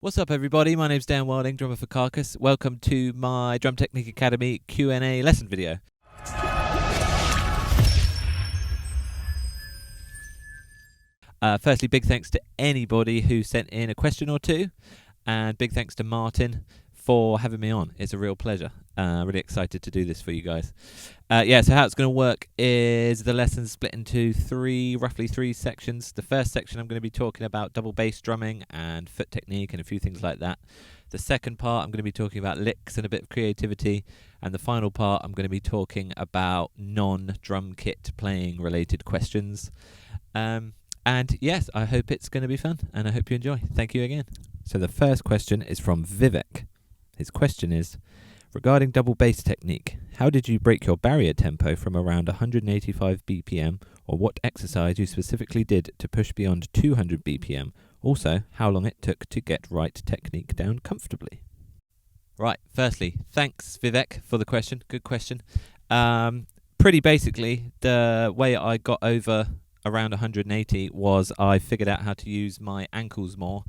What's up, everybody? My name's Dan Wilding, drummer for Carcass. Welcome to my Drum Technique Academy Q&A lesson video. Firstly, big thanks to anybody who sent in a question or two, and big thanks to Martin for having me on. It's a real pleasure. Really excited to do this for you guys. So how it's going to work is the lesson's split into roughly three sections. The first section I'm going to be talking about double bass drumming and foot technique and a few things like that. The second part I'm going to be talking about licks and a bit of creativity. And the final part I'm going to be talking about non-drum kit playing related questions. And yes, I hope it's going to be fun and I hope you enjoy. Thank you again. So the first question is from Vivek. His question is, regarding double bass technique, how did you break your barrier tempo from around 185 BPM, or what exercise you specifically did to push beyond 200 BPM? Also, how long it took to get right technique down comfortably? Right, firstly, thanks Vivek for the question. Good question. Pretty basically, the way I got over around 180 was I figured out how to use my ankles more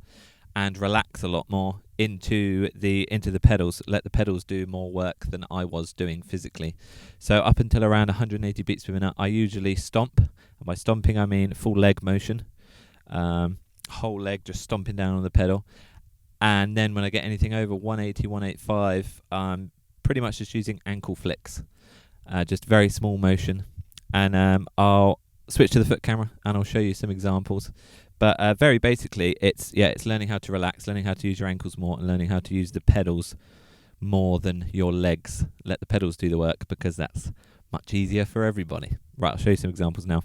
and relax a lot more into the pedals, let the pedals do more work than I was doing physically. So up until around 180 beats per minute, I usually stomp. And by stomping, I mean full leg motion, whole leg just stomping down on the pedal. And then when I get anything over 180, 185, I'm pretty much just using ankle flicks, just very small motion. And I'll switch to the foot camera and I'll show you some examples. But very basically, it's learning how to relax, learning how to use your ankles more, and learning how to use the pedals more than your legs. Let the pedals do the work because that's much easier for everybody. Right, I'll show you some examples now.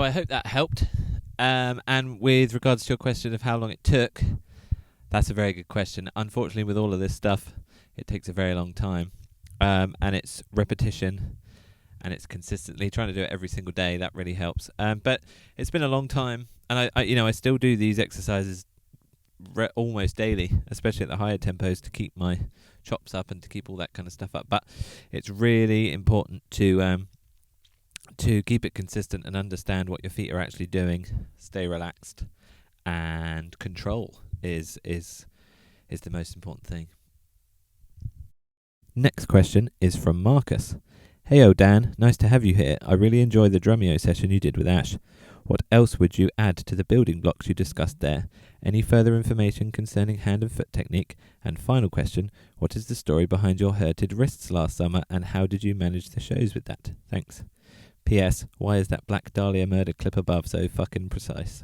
So I hope that helped. And with regards to your question of how long it took, that's a very good question. Unfortunately, with all of this stuff, it takes a very long time. And it's repetition, and it's consistently trying to do it every single day. That really helps. But it's been a long time, and I still do these exercises almost daily, especially at the higher tempos, to keep my chops up and to keep all that kind of stuff up. But it's really important to keep it consistent and understand what your feet are actually doing. Stay relaxed, and control is the most important thing. Next question is from Marcus. Heyo Dan, nice to have you here. I really enjoyed the Drumeo session you did with Ash. What else would you add to the building blocks you discussed there? Any further information concerning hand and foot technique? And final question, what is the story behind your hurted wrists last summer, and how did you manage the shows with that? Thanks. P.S. Why is that Black Dahlia murder clip above so fucking precise?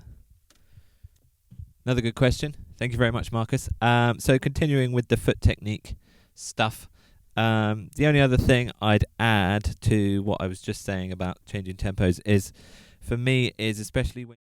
Another good question. Thank you very much, Marcus. So continuing with the foot technique stuff, the only other thing I'd add to what I was just saying about changing tempos is, for me, is especially when